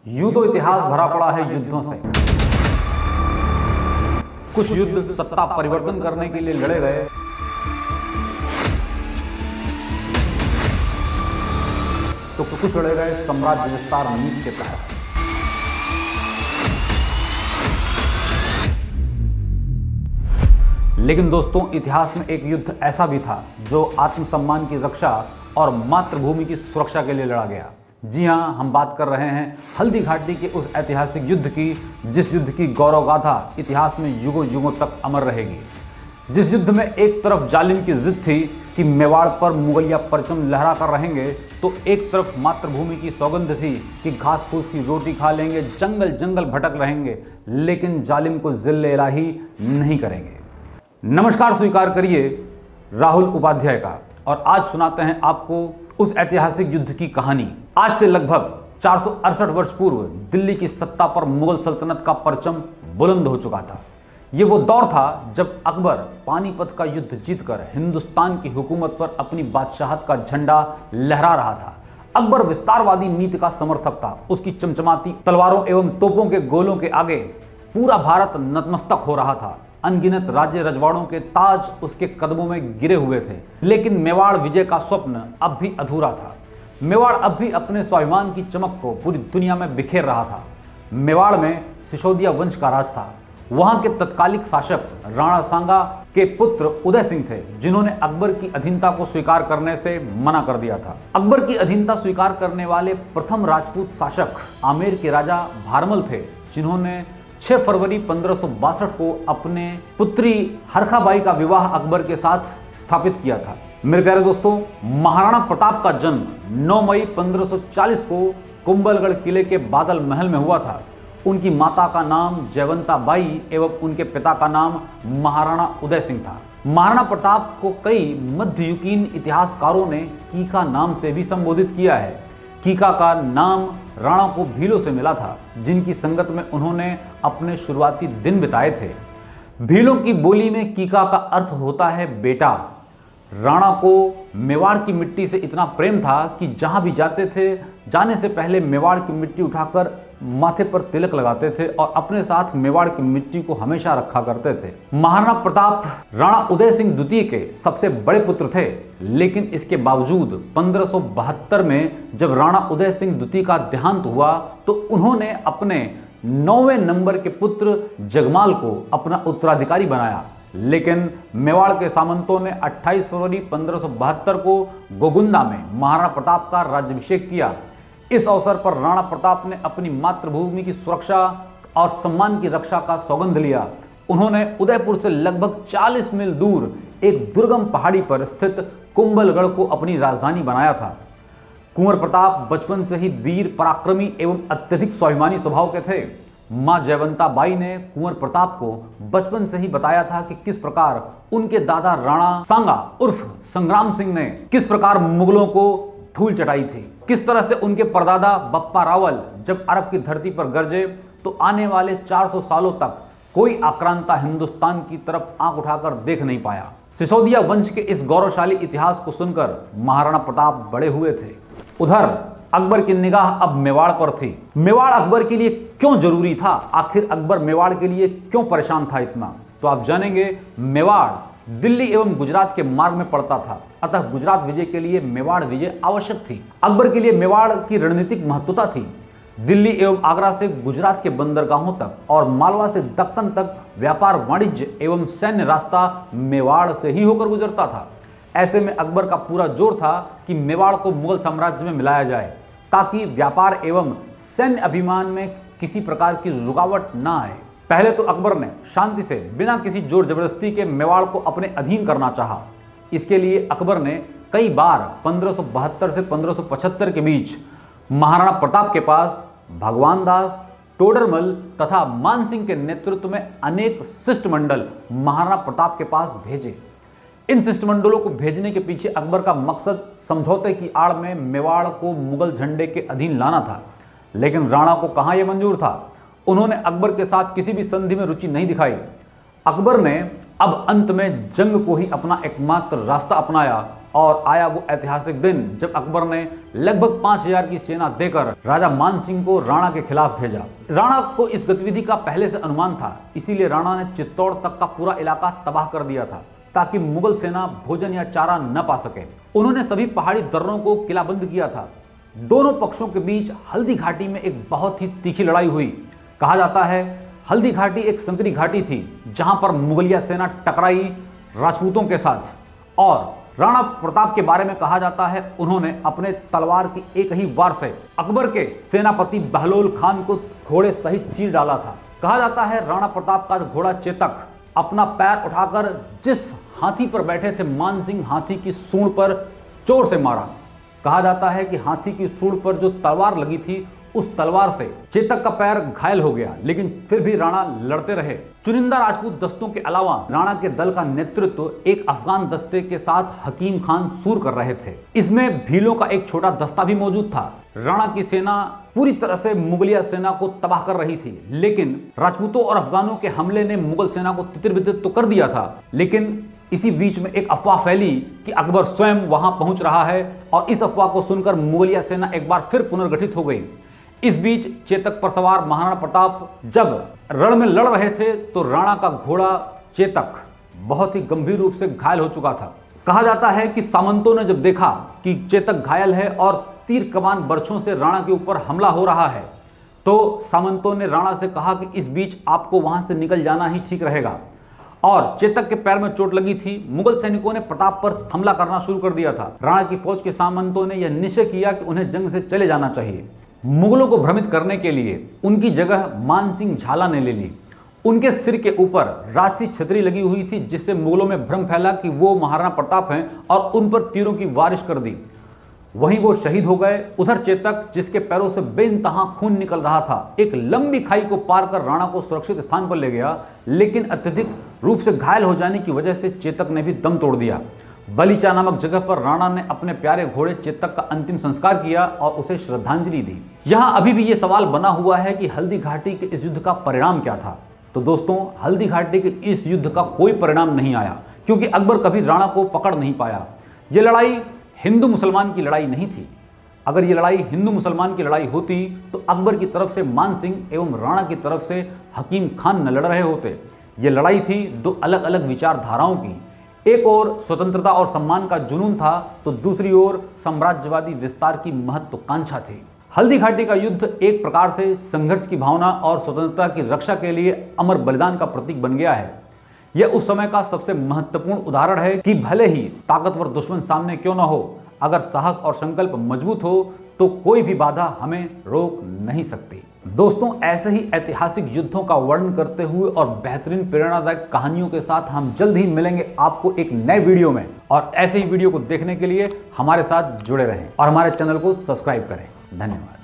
यूं तो इतिहास भरा पड़ा है युद्धों से। कुछ युद्ध सत्ता परिवर्तन करने के लिए लड़े गए, तो कुछ लड़े गए साम्राज्य विस्तार नीति के तहत। लेकिन दोस्तों, इतिहास में एक युद्ध ऐसा भी था जो आत्मसम्मान की रक्षा और मातृभूमि की सुरक्षा के लिए लड़ा गया। जी हां, हम बात कर रहे हैं हल्दी घाटी के उस ऐतिहासिक युद्ध की, जिस युद्ध की गौरव गाथा इतिहास में युगों युगों तक अमर रहेगी। जिस युद्ध में एक तरफ जालिम की जिद थी कि मेवाड़ पर मुगलिया परचम लहरा कर रहेंगे, तो एक तरफ मातृभूमि की सौगंध थी कि घास फूस की रोटी खा लेंगे, जंगल जंगल भटक रहेंगे, लेकिन जालिम को जिल्ले इलाही नहीं करेंगे। नमस्कार स्वीकार करिए राहुल उपाध्याय का, और आज सुनाते हैं आपको उस ऐतिहासिक युद्ध की कहानी। आज से लगभग 468 वर्ष पूर्व दिल्ली की सत्ता पर मुगल सल्तनत का परचम बुलंद हो चुका था। ये वो दौर था जब अकबर पानीपत का युद्ध जीतकर हिंदुस्तान की हुकूमत पर अपनी बादशाहत का झंडा लहरा रहा था। अकबर विस्तारवादी नीति का समर्थक था। उसकी चमचमाती तलवारों एवं तोपों के गोलों के आगे पूरा भारत नतमस्तक हो रहा था। अनगिनत राज्य रजवाड़ों के ताज उसके कदमों में गिरे हुए थे। लेकिन मेवाड़ विजय का स्वप्न अब भी अधूरा था। मेवाड़ अब भी अपने स्वाभिमान की चमक को पूरी दुनिया में बिखेर रहा था। मेवाड़ में सिसोदिया वंश का राज था। वहां के तत्कालिक शासक राणा सांगा के पुत्र उदय सिंह थे, जिन्होंने अकबर की अधीनता को स्वीकार करने से मना कर दिया था। अकबर की अधीनता स्वीकार करने वाले प्रथम राजपूत शासक आमेर के राजा भारमल थे, जिन्होंने 6 फरवरी 1562 को अपने पुत्री हरखाबाई का विवाह अकबर के साथ स्थापित किया था। मेरे प्यारे दोस्तों, महाराणा प्रताप का जन्म 9 मई 1540 को कुंभलगढ़ किले के बादल महल में हुआ था। उनकी माता का नाम जयवंता बाई एवं उनके पिता का नाम महाराणा उदय सिंह था। महाराणा प्रताप को कई मध्ययुगीन इतिहासकारों ने कीका नाम से भी संबोधित किया है। कीका का नाम राणा को भीलों से मिला था, जिनकी संगत में उन्होंने अपने शुरुआती दिन बिताए थे। भीलों की बोली में कीका का अर्थ होता है बेटा। राणा को मेवाड़ की मिट्टी से इतना प्रेम था कि जहां भी जाते थे, जाने से पहले मेवाड़ की मिट्टी उठाकर माथे पर तिलक लगाते थे और अपने साथ मेवाड़ की मिट्टी को हमेशा रखा करते थे। महाराणा प्रताप राणा उदय सिंह द्वितीय के सबसे बड़े पुत्र थे, लेकिन इसके बावजूद 1572 में जब राणा उदय सिंह द्वितीय का देहांत हुआ, तो उन्होंने अपने 9वें नंबर के पुत्र जगमाल को अपना उत्तराधिकारी बनाया। लेकिन मेवाड़ के सामंतों ने 28 फरवरी 1572 को गोगुंदा में महाराणा प्रताप का राज्याभिषेक किया। इस अवसर पर राणा प्रताप ने अपनी मातृभूमि की सुरक्षा और सम्मान की रक्षा का सौगंध लिया। उन्होंने उदयपुर से लगभग 40 मील दूर एक दुर्गम पहाड़ी पर स्थित कुंभलगढ़ को अपनी राजधानी बनाया था। कुंवर प्रताप बचपन से ही वीर, पराक्रमी एवं अत्यधिक स्वाभिमानी स्वभाव के थे। मां जयवंता बाई ने कुंवर प्रताप को बचपन से ही बताया था कि किस प्रकार उनके दादा राणा सांगा उर्फ संग्राम सिंह ने किस प्रकार मुगलों को धूल चटाई थी। किस तरह से उनके परदादा बप्पा रावल जब अरब की धरती पर गरजे, तो आने वाले 400 सालों तक कोई आक्रांता हिंदुस्तान की तरफ आंख उठाकर देख नहीं पाया। सिसोदिया वंश के इस गौरवशाली इतिहास को सुनकर महाराणा प्रताप बड़े हुए थे। उधर अकबर की निगाह अब मेवाड़ पर थी। मेवाड़ अकबर के लिए क्यों जरूरी था? आखिर अकबर मेवाड़ के लिए क्यों परेशान था इतना? तो आप जानेंगे। मेवाड़ दिल्ली एवं गुजरात के मार्ग में पड़ता था, अतः गुजरात विजय के लिए मेवाड़ विजय आवश्यक थी। अकबर के लिए मेवाड़ की रणनीतिक महत्वता थी। दिल्ली एवं आगरा से गुजरात के बंदरगाहों तक और मालवा से दक्कन तक व्यापार, वाणिज्य एवं सैन्य रास्ता मेवाड़ से ही होकर गुजरता था। ऐसे में अकबर का पूरा जोर था कि मेवाड़ को मुगल साम्राज्य में मिलाया जाए, ताकि व्यापार एवं सैन्य अभिमान में किसी प्रकार की रुकावट न आए। पहले तो अकबर ने शांति से, बिना किसी जोर जबरदस्ती के मेवाड़ को अपने अधीन करना चाहा। इसके लिए अकबर ने कई बार 1572 से 1575 के बीच महाराणा प्रताप के पास भगवान दास, टोडरमल तथा मानसिंह के नेतृत्व में अनेक शिष्टमंडल महाराणा प्रताप के पास भेजे। इन शिष्टमंडलों को भेजने के पीछे अकबर का मकसद समझौते की आड़ में मेवाड़ को मुगल झंडे के अधीन लाना था। लेकिन राणा को कहां यह मंजूर था। उन्होंने अकबर के साथ किसी भी संधि में रुचि नहीं दिखाई। अकबर ने अब अंत में जंग को ही अपना एकमात्र रास्ता अपनाया और आया वो ऐतिहासिक दिन जब अकबर ने लगभग 5000 की सेना देकर राजा मान सिंह को राणा के खिलाफ भेजा। राणा को इस गतिविधि का पहले से अनुमान था, इसीलिए राणा ने चित्तौड़ तक का पूरा इलाका तबाह कर दिया था ताकि मुगल सेना भोजन या चारा न पा सके। उन्होंने सभी पहाड़ी दर्रों को किलाबंद किया था। दोनों पक्षों के बीच हल्दी घाटी में एक बहुत ही तीखी लड़ाई हुई। कहा जाता है हल्दी घाटी एक संकरी घाटी थी जहां पर मुगलिया सेना टकराई राजपूतों के साथ। और राणा प्रताप के बारे में कहा जाता है उन्होंने अपने तलवार की एक ही वार से अकबर के सेनापति बहलोल खान को घोड़े सहित चीर डाला था। कहा जाता है राणा प्रताप का घोड़ा चेतक अपना पैर उठाकर जिस हाथी पर बैठे थे मान सिंह हाथी की सूंड पर जोर से मारा। कहा जाता है कि हाथी की सूंड पर जो तलवार लगी थी उस तलवार से चेतक का पैर घायल हो गया, लेकिन फिर भी राणा लड़ते रहे। चुनिंदा राजपूत दस्तों के अलावा राणा के दल का नेतृत्व एक अफगान दस्ते के साथ हकीम खान सूर कर रहे थे। इसमें भीलों का एक छोटा दस्ता भी मौजूद था। राणा की सेना पूरी तरह से मुगलिया सेना को तबाह कर रही थी, लेकिन राजपूतों और अफगानों के हमले ने मुगल सेना को तितर-बितर तो कर दिया था। लेकिन इसी बीच में एक अफवाह फैली कि अकबर स्वयं वहां पहुंच रहा है और इस अफवाह को सुनकर मुगलिया सेना एक बार फिर पुनर्गठित हो गई। इस बीच चेतक पर सवार महाराणा प्रताप जब रण में लड़ रहे थे तो राणा का घोड़ा चेतक बहुत ही गंभीर रूप से घायल हो चुका था। कहा जाता है कि सामंतों ने जब देखा कि चेतक घायल है और तीर कमान बर्छों से राणा के ऊपर हमला हो रहा है तो सामंतों ने राणा से कहा कि इस बीच आपको वहां से निकल जाना ही ठीक रहेगा। और चेतक के पैर में चोट लगी थी। मुगल सैनिकों ने प्रताप पर हमला करना शुरू कर दिया था। राणा की फौज के सामंतों ने यह निश्चय किया कि उन्हें जंग से चले जाना चाहिए। मुगलों को भ्रमित करने के लिए उनकी जगह मान सिंह झाला ने ले ली। उनके सिर के ऊपर राष्ट्रीय छतरी लगी हुई थी, जिससे मुगलों में भ्रम फैला कि वो महाराणा प्रताप हैं और उन पर तीरों की बारिश कर दी। वहीं वो शहीद हो गए। उधर चेतक, जिसके पैरों से बेइंतहा खून निकल रहा था, एक लंबी खाई को पार कर राणा को सुरक्षित स्थान पर ले गया, लेकिन अत्यधिक रूप से घायल हो जाने की वजह से चेतक ने भी दम तोड़ दिया। बलीचा नामक जगह पर राणा ने अपने प्यारे घोड़े चेतक का अंतिम संस्कार किया और उसे श्रद्धांजलि दी। यहां अभी भी यह सवाल बना हुआ है कि हल्दी घाटी के इस युद्ध का परिणाम क्या था। तो दोस्तों, हल्दी घाटी के इस युद्ध का कोई परिणाम नहीं आया, क्योंकि अकबर कभी राणा को पकड़ नहीं पाया। यह लड़ाई हिंदू मुसलमान की लड़ाई नहीं थी। अगर ये लड़ाई हिंदू मुसलमान की लड़ाई होती तो अकबर की तरफ से मान सिंह एवं राणा की तरफ से हकीम खान न लड़ रहे होते। ये लड़ाई थी दो अलग अलग विचारधाराओं की। एक ओर स्वतंत्रता और सम्मान का जुनून था तो दूसरी ओर साम्राज्यवादी विस्तार की महत्वाकांक्षा थी। हल्दी घाटी का युद्ध एक प्रकार से संघर्ष की भावना और स्वतंत्रता की रक्षा के लिए अमर बलिदान का प्रतीक बन गया है। यह उस समय का सबसे महत्वपूर्ण उदाहरण है कि भले ही ताकतवर दुश्मन सामने क्यों न हो, अगर साहस और संकल्प मजबूत हो तो कोई भी बाधा हमें रोक नहीं सकती। दोस्तों, ऐसे ही ऐतिहासिक युद्धों का वर्णन करते हुए और बेहतरीन प्रेरणादायक कहानियों के साथ हम जल्द ही मिलेंगे आपको एक नए वीडियो में। और ऐसे ही वीडियो को देखने के लिए हमारे साथ जुड़े रहें और हमारे चैनल को सब्सक्राइब करें। धन्यवाद।